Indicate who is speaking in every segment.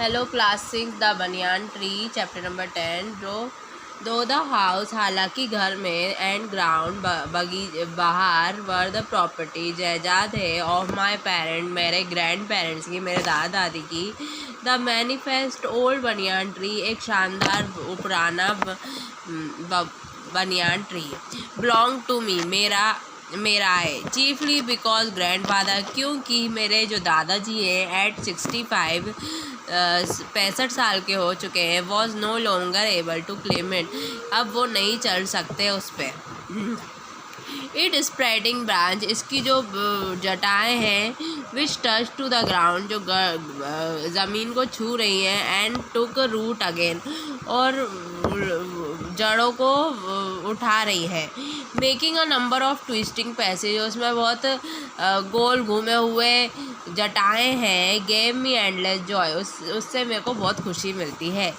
Speaker 1: Hello class 6 the banyan tree chapter number 10 दो the house. हालांकि घर में एंड ग्राउंड बाहर वर द प्रॉपर्टी जायदाद है ऑफ माई पेरेंट मेरे ग्रैंड पेरेंट्स की, मेरे दादा दादी की। The manifest old banyan tree एक शानदार पुराना banyan tree belong to me मेरा है। चीफली बिकॉज ग्रैंडफादर क्योंकि मेरे जो दादाजी हैं एट 65 साल के हो चुके हैं, was no longer able to claim it, अब वो नहीं चल सकते उस पर। इट स्प्रेडिंग ब्रांच इसकी जो जटाएँ हैं which touch to the ground जो ज़मीन को छू रही हैं एंड टुक रूट अगेन और जड़ों को उठा रही है। Making a number of twisting passage उसमें बहुत गोल घूमे हुए जटाएँ हैं। गेव मी एंडलेस जॉय उससे मेरे को बहुत खुशी मिलती है।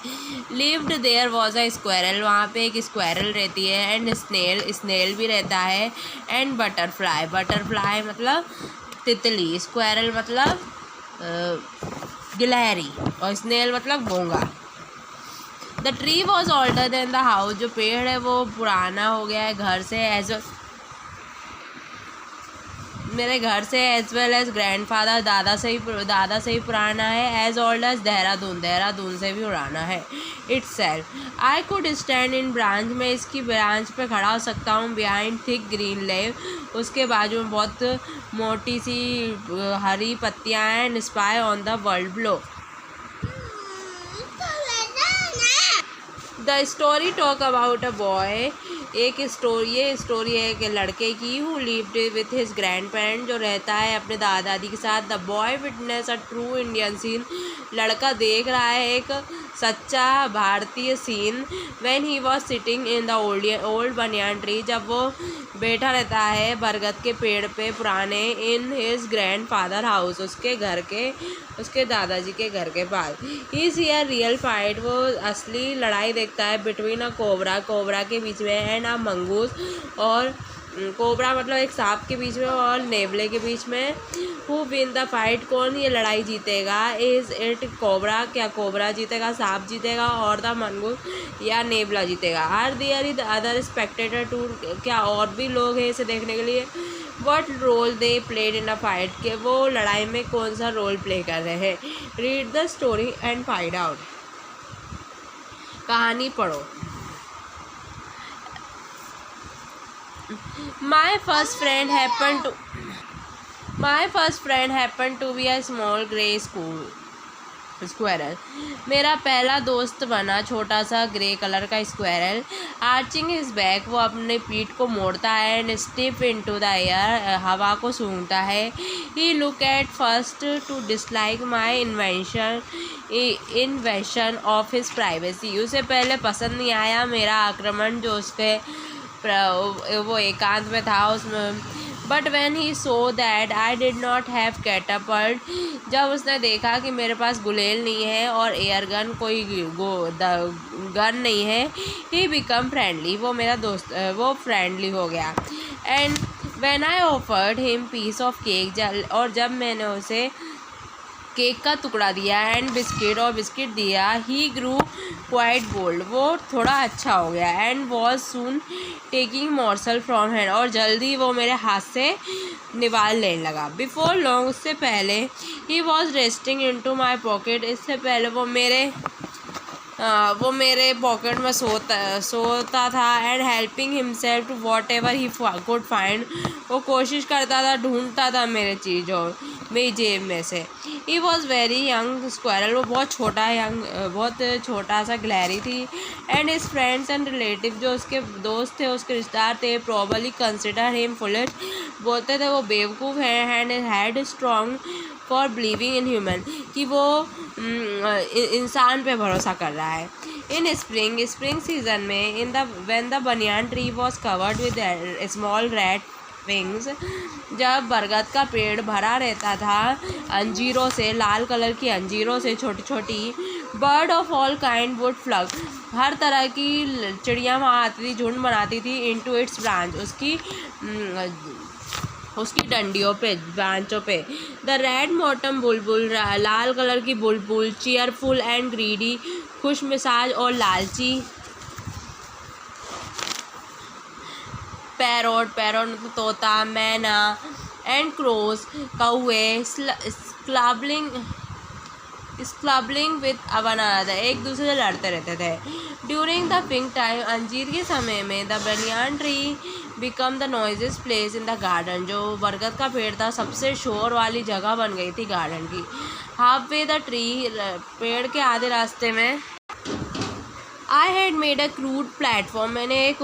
Speaker 1: Lived there was a squirrel वहाँ पे एक स्क्वायरल रहती है एंड स्नेल भी रहता है एंड बटरफ्लाई मतलब तितली, स्क्वायरल मतलब गिलहरी और स्नेल मतलब घोंघा। The tree was older than the house जो पेड़ है वो पुराना हो गया है घर से मेरे घर से एज वेल एज ग्रैंडफादर दादा से ही पुराना है। एज ओल्ड एज देहरादून से भी पुराना है। It's self I could stand in branch में इसकी ब्रांच पे खड़ा हो सकता हूँ। बिहाइंड थिक ग्रीन लीव उसके बाजू में बहुत मोटी सी हरी पत्तियाँ हैं। And spy on the world below. The story talk about a boy ये स्टोरी है कि लड़के की who lived with his grand parent जो रहता है अपने दादा दादी के साथ। The boy witness a true Indian scene लड़का देख रहा है एक सच्चा भारतीय scene. When he was sitting in the old banyan tree जब वो बैठा रहता है बरगद के पेड़ पे पुराने in his grand father house उसके दादाजी के घर के पास। ही सी अ रियल फाइट वो असली लड़ाई देखता है बिटवीन अ कोबरा के बीच में एंड अ मंगूस और कोबरा मतलब एक सांप के बीच में और नेवले के बीच में। हु विन द फाइट कौन ये लड़ाई जीतेगा। इज इट कोबरा क्या कोबरा जीतेगा सांप जीतेगा और द मंगूस या नेवला जीतेगा। Are there is other spectator too क्या और भी लोग हैं इसे देखने के लिए। What role they played in a fight के वो लड़ाई में कौन सा रोल प्ले कर रहे हैं। Read the story and find out कहानी पढ़ो। My first friend happened to be a small grey squirrel. मेरा पहला दोस्त बना छोटा सा ग्रे कलर का स्क्वायरल। आर्चिंग हिज बैक वो अपने पीठ को मोड़ता है and step into the air हवा को सूंघता है। He look at first to dislike my invasion of his privacy उसे पहले पसंद नहीं आया मेरा आक्रमण जो उसके वो एकांत में था उसमें। But when he saw that I did not have catapult जब उसने देखा कि मेरे पास गुलेल नहीं है और एयर गन कोई गन नहीं है। ही बिकम फ्रेंडली वो मेरा दोस्त वो फ्रेंडली हो गया। And when I offered him piece of cake और जब मैंने उसे केक का टुकड़ा दिया एंड बिस्किट दिया। ही ग्रू क्वाइट बोल्ड वो थोड़ा अच्छा हो गया and was soon taking morsel from hand और जल्दी वो मेरे हाथ से निवाल लेने लगा। बिफोर लॉन्ग उससे पहले ही was resting into my pocket इससे पहले वो मेरे पॉकेट में सोता था and helping himself to whatever he could find वो कोशिश करता था ढूंढता था मेरी जेब में से। He was very young squirrel वो बहुत छोटा सा गिलहरी थी। And his friends and relative जो उसके दोस्त थे उसके रिश्तेदार थे प्रोबली कंसिडर हिम फुलिश बोलते थे वो बेवकूफ़ है। And had strong for believing in human कि वो इंसान पे भरोसा कर रहा है। इन स्प्रिंग सीजन में when the banyan tree was covered with small red wings जब बरगद का पेड़ भरा रहता था अंजीरों से लाल कलर की अंजीरों से छोटी छोटी bird of all kind would flock हर तरह की चिड़िया वहाँ आती थी झुंड बनाती थी इनटू इट्स ब्रांच उसकी उसकी डंडियों पे, ब्रांचों पे। The red bottom Bulbul, Lal colour की बुलबुल, चीयरफुल एंड ग्रीडी, खुश मिजाज और लालची। पैरोट, पैरोट मतलब तोता, मैना एंड क्रोज, कौए, स्क्लबलिंग विद वन अनदर, एक दूसरे से लड़ते रहते थे। ड्यूरिंग द फिंग टाइम, अंजीर के समय में, the banyan tree become the noisiest place in the garden, जो बरगद का पेड़ था सबसे शोर वाली जगह बन गई थी गार्डन की। हाफ वे द ट्री, पेड़ के आधे रास्ते में, I had made a crude platform, मैंने एक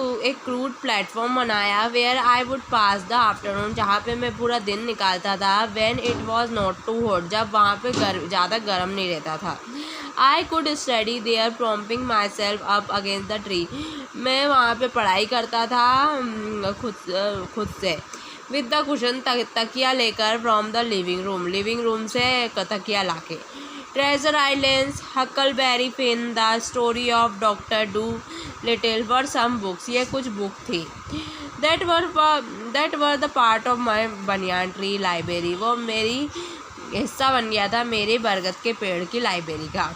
Speaker 1: क्रूड प्लेटफॉर्म बनाया, where I would pass the afternoon, जहाँ पे मैं पूरा दिन निकालता था। When it was not too hot, जब वहाँ पे ज़्यादा गर्म नहीं रहता था। I could study there propping my self up against the tree, मैं वहाँ पे पढ़ाई करता था खुद से। विद द कुशन, तकिया लेकर, फ्रॉम द लिविंग रूम से तकिया लाके। Treasure islands, Huckleberry Finn, the story of doctor Dolittle were some books, ये कुछ बुक थी। That were the part of my banyan tree library, वो मेरी हिस्सा बन गया था मेरे बरगद के पेड़ की लाइब्रेरी का।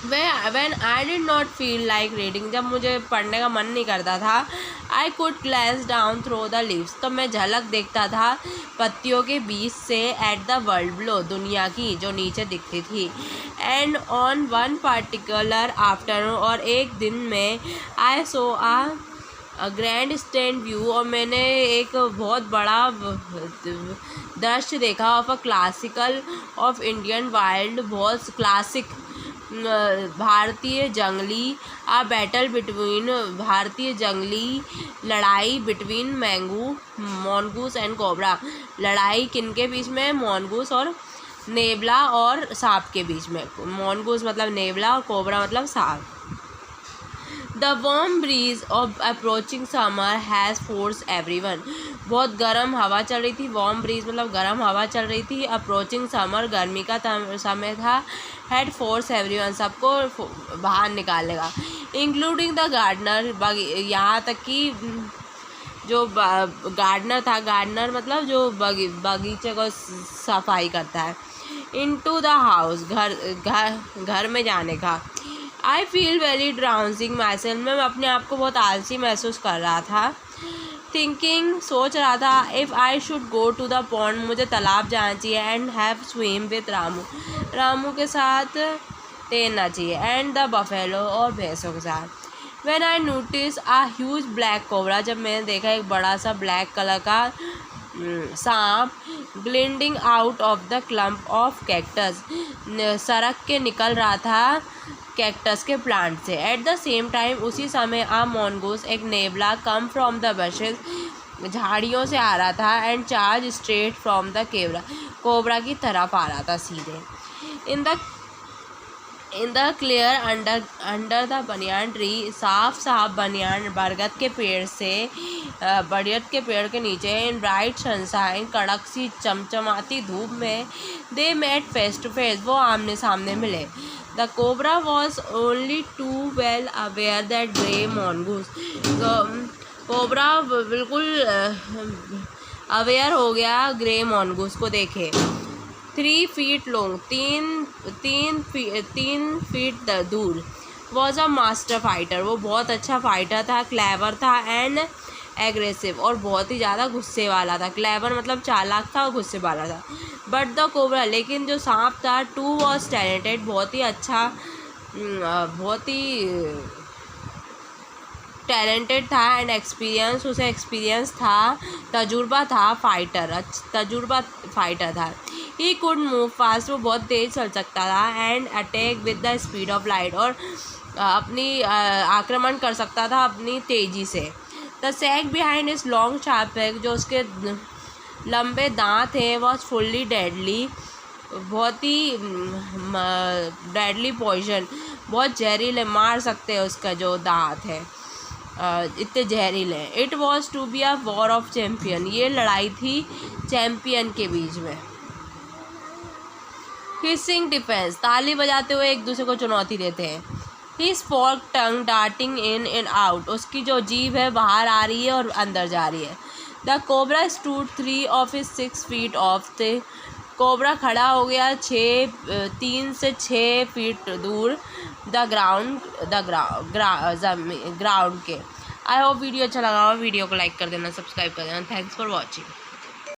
Speaker 1: When I did not feel like reading, जब मुझे पढ़ने का मन नहीं करता था, I could glance down through the leaves, तो मैं झलक देखता था पत्तियों के बीच से at the world below, दुनिया की जो नीचे दिखती थी। And on one particular afternoon, और एक दिन में, I saw a grand stand view, और मैंने एक बहुत बड़ा दृश्य देखा of a classical of Indian wild, बहुत क्लासिक भारतीय जंगली, आ बैटल बिटवीन, भारतीय जंगली लड़ाई, बिटवीन मॉनगूस एंड कोबरा, लड़ाई किनके बीच में, मॉनगूस और नेवला और सांप के बीच में। मॉनगूस मतलब नेवला और कोबरा मतलब सांप। The warm breeze of approaching summer has force everyone, बहुत गर्म हवा चल रही थी, वार्म ब्रीज मतलब गर्म हवा चल रही थी। अप्रोचिंग समर, गर्मी का समय था। हैड फोर्स एवरीवन, सबको बाहर निकालेगा। इंक्लूडिंग द गार्डनर, यहाँ तक कि जो गार्डनर था, गार्डनर मतलब जो बगीचे को सफाई करता है। इनटू द हाउस, घर में जाने का। I feel very drowsing my self, मैं अपने आप को बहुत आलसी महसूस कर रहा था। थिंकिंग, सोच रहा था, if I should go to the pond, मुझे तालाब जाना चाहिए। And have swim with Ramu के साथ तैरना चाहिए। एंड द बफेलो, और भैंसों के साथ। When I notice a huge black cobra, जब मैंने देखा एक बड़ा सा ब्लैक कलर का सांप, gliding out of the clump of cactus, सड़क के निकल रहा था कैक्टस के प्लांट से। एट द सेम टाइम, उसी समय आ मॉनगूस, एक नेवला, कम फ्रॉम द बशेज, झाड़ियों से आ रहा था। And charge straight from the cobra की तरफ आ रहा था सीधे। In the clear under the banyan tree, साफ बनियान बरगद के पेड़ से, बरगद के पेड़ के नीचे, इन ब्राइट सनशाइन, कड़क सी चमचमाती धूप में, they met face to face, वो आमने सामने मिले। The cobra was only too well aware that grey mongoose, cobra बिल्कुल अवेयर हो गया ग्रे मॉनगूस को देखे। 3 फीट लॉन्ग, तीन फीट दूर। वॉज अ मास्टर फाइटर, वो बहुत अच्छा फाइटर था, क्लेवर था, एंड एग्रेसिव, और बहुत ही ज़्यादा गुस्से वाला था। क्लेवर मतलब चालाक था और गुस्से वाला था। बट द कोबरा, लेकिन जो सांप था, टू वॉज टैलेंटेड, बहुत ही अच्छा, बहुत ही टैलेंटेड था। एंड एक्सपीरियंस, उसे एक्सपीरियंस था, तजुर्बा फाइटर था। ही कुड मूव फास्ट, वो बहुत तेज चल सकता था। And attack with the speed of light, और अपनी आक्रमण कर सकता था अपनी तेज़ी से। द सैक बिहाइंड इस लॉन्ग शार्प हैक, जो उसके लंबे दांत हैं, वॉज फुल्ली डेडली, बहुत ही डेडली पॉइजन, बहुत जहरीले, मार सकते हैं उसका जो दांत है, इतने जहरीले। It was to be a war of champion, ये लड़ाई थी चैम्पियन के बीच में। हिसिंग डिफेंस, ताली बजाते हुए एक दूसरे को चुनौती देते हैं। His fork tongue darting in and out, उसकी जो जीभ है बाहर आ रही है और अंदर जा रही है। The cobra stood 3 of his 6 feet of the cobra खड़ा हो गया 3 से 6 फीट दूर ग्राउंड के। आई होप वीडियो अच्छा लगा हो, वीडियो को लाइक कर देना, सब्सक्राइब कर देना। Thanks for watching.